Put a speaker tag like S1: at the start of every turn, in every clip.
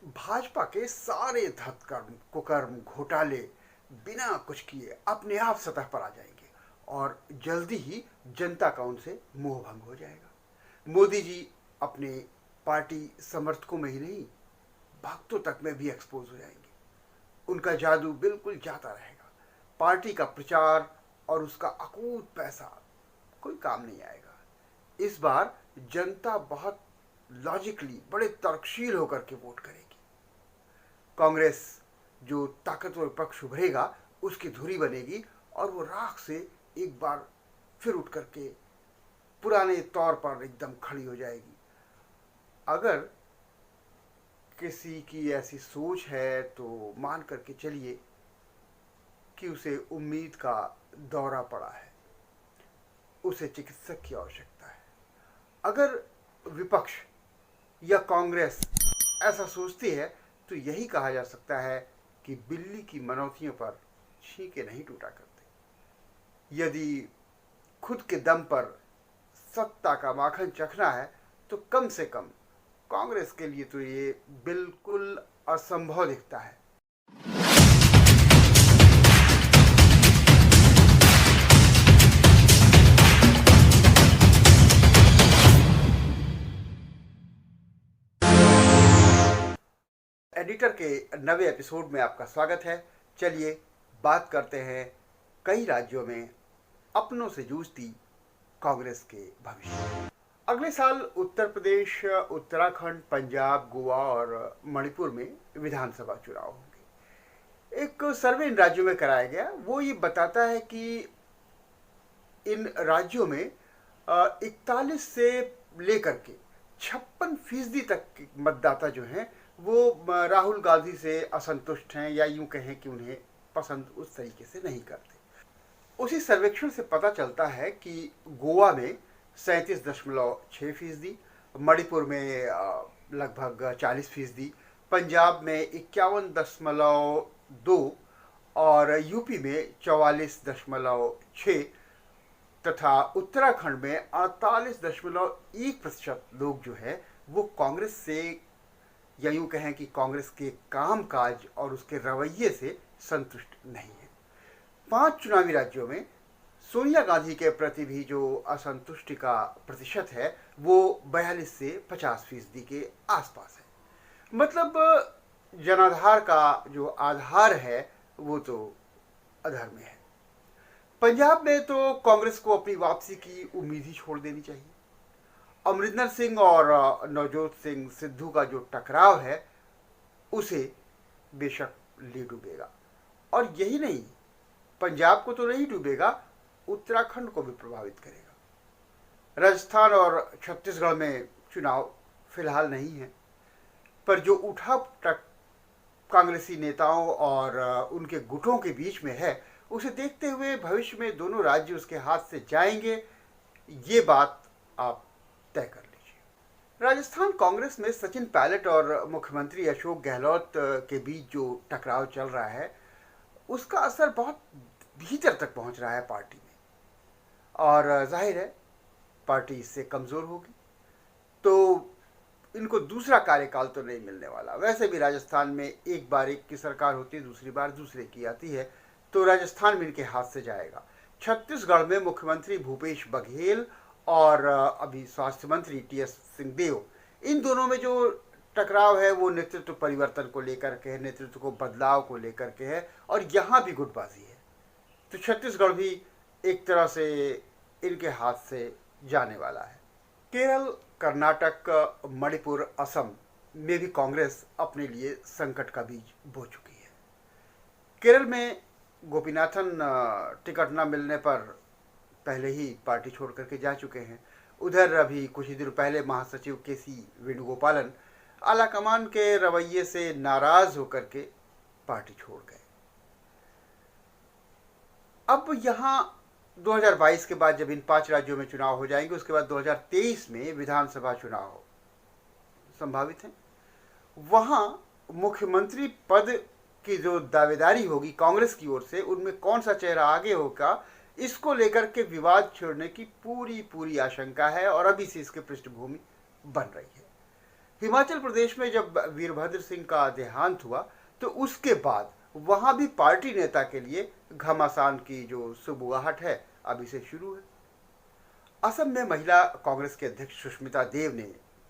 S1: भाजपा के सारे धत्कर्म कुकर्म घोटाले बिना कुछ किए अपने आप सतह पर आ जाएंगे और जल्दी ही जनता का उनसे मोह भंग हो जाएगा। मोदी जी अपने पार्टी समर्थकों में ही नहीं, भक्तों तक में भी एक्सपोज हो जाएंगे। उनका जादू बिल्कुल जाता रहेगा। पार्टी का प्रचार और उसका अकूत पैसा कोई काम नहीं आएगा। इस बार जनता बहुत लॉजिकली, बड़े तर्कशील होकर के वोट करेगी। कांग्रेस जो ताकतवर पक्ष उभरेगा उसकी धुरी बनेगी और वो राख से एक बार फिर उठ करके पुराने तौर पर एकदम खड़ी हो जाएगी। अगर किसी की ऐसी सोच है तो मान करके चलिए कि उसे उम्मीद का दौरा पड़ा है, उसे चिकित्सक की आवश्यकता है। अगर विपक्ष या कांग्रेस ऐसा सोचती है तो यही कहा जा सकता है कि बिल्ली की मनौतियों पर छींके नहीं टूटा करते। यदि खुद के दम पर सत्ता का माखन चखना है तो कम से कम कांग्रेस के लिए तो ये बिल्कुल असंभव दिखता है। एडिटर के नवे एपिसोड में आपका स्वागत है। चलिए बात करते हैं कई राज्यों में अपनों से जूझती कांग्रेस के भविष्य। अगले साल उत्तर प्रदेश, उत्तराखंड, पंजाब, गोवा और मणिपुर में विधानसभा चुनाव होंगे। एक सर्वे इन राज्यों में कराया गया, वो ये बताता है कि इन राज्यों में 41 से लेकर के 56% तक के मतदाता जो हैं वो राहुल गांधी से असंतुष्ट हैं, या यूं कहें कि उन्हें पसंद उस तरीके से नहीं करते। उसी सर्वेक्षण से पता चलता है कि गोवा में 37.6%, मणिपुर में लगभग 40%, पंजाब में 51.2% और यूपी में 44.6% तथा उत्तराखंड में 48.1% लोग जो है वो कांग्रेस से, या यूं कहें कि कांग्रेस के कामकाज और उसके रवैये से संतुष्ट नहीं है। 5 चुनावी राज्यों में सोनिया गांधी के प्रति भी जो असंतुष्टि का प्रतिशत है वो 42 से 50% के आसपास है। मतलब जनाधार का जो आधार है वो तो अधर में है। पंजाब में तो कांग्रेस को अपनी वापसी की उम्मीद ही छोड़ देनी चाहिए। अमरिंदर सिंह और नवजोत सिंह सिद्धू का जो टकराव है उसे बेशक ले डूबेगा, और यही नहीं, पंजाब को तो नहीं डूबेगा, उत्तराखंड को भी प्रभावित करेगा। राजस्थान और छत्तीसगढ़ में चुनाव फिलहाल नहीं है, पर जो उठापटक कांग्रेसी नेताओं और उनके गुटों के बीच में है उसे देखते हुए भविष्य में दोनों राज्य उसके हाथ से जाएंगे, ये बात आप तय कर लीजिए। राजस्थान कांग्रेस में सचिन पायलट और मुख्यमंत्री अशोक गहलोत के बीच जो टकराव चल रहा है उसका असर बहुत भीतर तक पहुंच रहा है पार्टी में, और जाहिर है पार्टी इससे कमजोर होगी तो इनको दूसरा कार्यकाल तो नहीं मिलने वाला। वैसे भी राजस्थान में एक बार एक की सरकार होती है, दूसरी बार दूसरे की आती है, तो राजस्थान में इनके हाथ से जाएगा। छत्तीसगढ़ में मुख्यमंत्री भूपेश बघेल और अभी स्वास्थ्य मंत्री टीएस सिंहदेव, इन दोनों में जो टकराव है वो नेतृत्व परिवर्तन को लेकर के है, नेतृत्व को बदलाव को लेकर के है, और यहाँ भी गुटबाजी है। तो छत्तीसगढ़ भी एक तरह से इनके हाथ से जाने वाला है। केरल, कर्नाटक, मणिपुर, असम में भी कांग्रेस अपने लिए संकट का बीज बो चुकी है। केरल में गोपीनाथन टिकट न मिलने पर पहले ही पार्टी छोड़ करके जा चुके हैं। उधर अभी कुछ ही दिन पहले महासचिव केसी वेणुगोपालन आलाकमान के रवैये से नाराज होकर के पार्टी छोड़ गए। अब यहाँ 2022 के बाद जब इन 5 राज्यों में चुनाव हो जाएंगे, उसके बाद 2023 में विधानसभा चुनाव संभावित है। वहां मुख्यमंत्री पद की जो दावेदारी होगी कांग्रेस की ओर से, उनमें कौन सा चेहरा आगे होगा, इसको लेकर के विवाद छेड़ने की पूरी आशंका है और अभी से इसकी पृष्ठभूमि बन रही है। हिमाचल प्रदेश में जब वीरभद्र सिंह का देहांत हुआ तो उसके बाद वहां भी पार्टी नेता के लिए घमासान की जो सुबुगाहट है अभी से शुरू है। असम में महिला कांग्रेस के अध्यक्ष सुष्मिता देव ने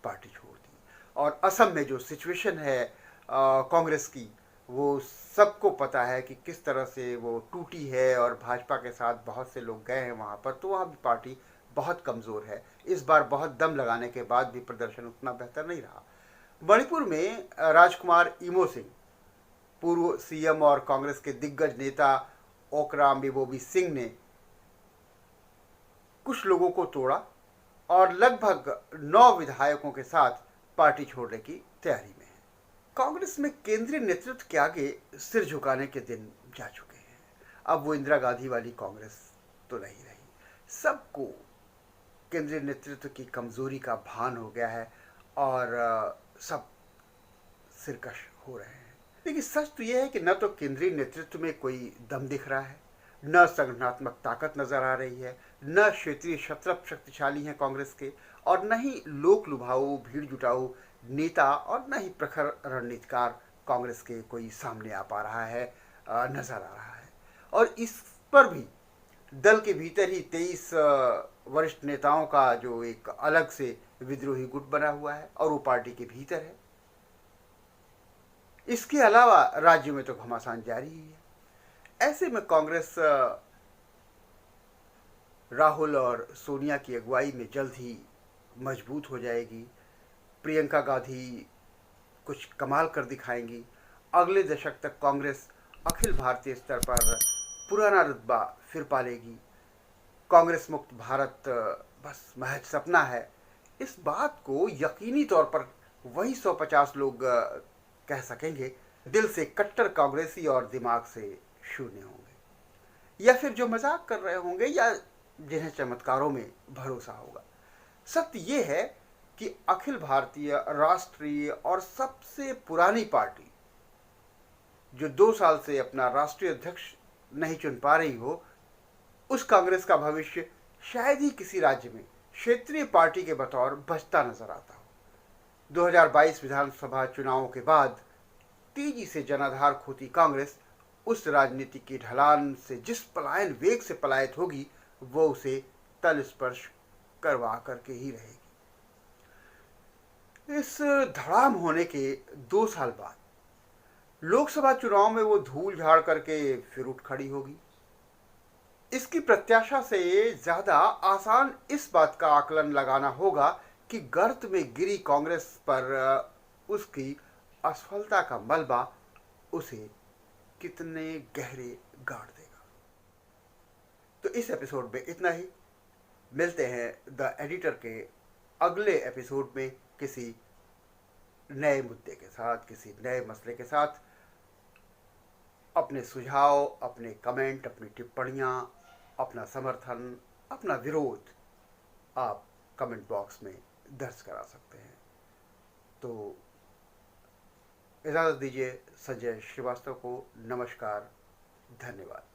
S1: पार्टी छोड़ दी और असम में जो सिचुएशन है कांग्रेस की, वो सबको पता है कि किस तरह से वो टूटी है और भाजपा के साथ बहुत से लोग गए हैं वहाँ पर, तो वहाँ भी पार्टी बहुत कमज़ोर है। इस बार बहुत दम लगाने के बाद भी प्रदर्शन उतना बेहतर नहीं रहा। मणिपुर में राजकुमार इमो सिंह, पूर्व सीएम और कांग्रेस के दिग्गज नेता ओकराम बिबोबी सिंह ने कुछ लोगों को तोड़ा और लगभग 9 विधायकों के साथ पार्टी छोड़ने की तैयारी में है। कांग्रेस में केंद्रीय नेतृत्व के आगे सिर झुकाने के दिन जा चुके हैं। अब वो इंदिरा गांधी वाली कांग्रेस तो नहीं रही। सबको केंद्रीय नेतृत्व की कमजोरी का भान हो गया है और सब सिरकश हो रहे हैं। लेकिन सच तो यह है कि न तो केंद्रीय नेतृत्व में कोई दम दिख रहा है, न संगठनात्मक ताकत नजर आ रही है, न क्षेत्रीय शत्रप शक्तिशाली हैं कांग्रेस के, और न ही लोक लुभाऊ भीड़ जुटाऊ नेता और न ही प्रखर रणनीतिकार कांग्रेस के कोई सामने आ पा रहा है, नजर आ रहा है। और इस पर भी दल के भीतर ही 23 वरिष्ठ नेताओं का जो एक अलग से विद्रोही गुट बना हुआ है और वो पार्टी के भीतर है। इसके अलावा राज्य में तो घमासान जारी ही है। ऐसे में कांग्रेस राहुल और सोनिया की अगुवाई में जल्द ही मजबूत हो जाएगी। प्रियंका गांधी कुछ कमाल कर दिखाएंगी। अगले दशक तक कांग्रेस अखिल भारतीय स्तर पर पुराना रुतबा फिर पालेगी। कांग्रेस मुक्त भारत बस महज सपना है। इस बात को यकीनी तौर पर वही 150 लोग कह सकेंगे दिल से कट्टर कांग्रेसी और दिमाग से शून्य होंगे, या फिर जो मजाक कर रहे होंगे या जिन्हें चमत्कारों में भरोसा होगा। सत्य ये है कि अखिल भारतीय राष्ट्रीय और सबसे पुरानी पार्टी जो 2 साल से अपना राष्ट्रीय अध्यक्ष नहीं चुन पा रही हो, उस कांग्रेस का भविष्य शायद ही किसी राज्य में क्षेत्रीय पार्टी के बतौर बचता नजर आता हो। 2022 विधानसभा चुनावों के बाद तेजी से जनाधार खोती कांग्रेस उस राजनीति की ढलान से जिस पलायन वेग से पलायित होगी, वो उसे तल स्पर्श करवा करके ही रहेगी। इस धड़ाम होने के 2 साल बाद लोकसभा चुनाव में वो धूल झाड़ करके फिर उठ खड़ी होगी। इसकी प्रत्याशा से ज्यादा आसान इस बात का आकलन लगाना होगा कि गर्त में गिरी कांग्रेस पर उसकी असफलता का मलबा उसे कितने गहरे गाड़ देगा। तो इस एपिसोड में इतना ही। मिलते हैं द एडिटर के अगले एपिसोड में किसी नए मुद्दे के साथ, किसी नए मसले के साथ। अपने सुझाव, अपने कमेंट, अपनी टिप्पणियां, अपना समर्थन, अपना विरोध आप कमेंट बॉक्स में दर्ज करा सकते हैं। तो इजाज़त दीजिए संजय श्रीवास्तव को। नमस्कार, धन्यवाद।